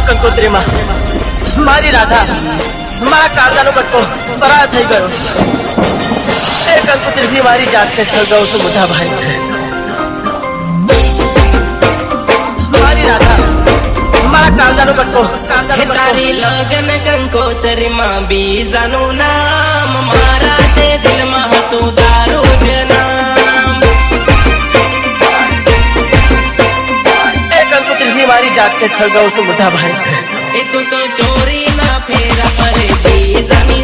કંકોત્રી માં મારી રાધા મારા કાળજાનો કટકો પરાર થઈ ગયો એ કંકોત્રી મારી જાતને સળગાવું છું મોટા ભાઈ મારી રાધા મારા કાળજાનો કટકો તારી લગન કંકોત્રી માં બીજાનું નામ મારા તે દિલમાં હતું તારું જ નામ એ કંકોત્રી મારી જાતને સળગાવું છું મોટા ભાઈ એ તું તો ચોરી ના ફેરા કરે બીજાની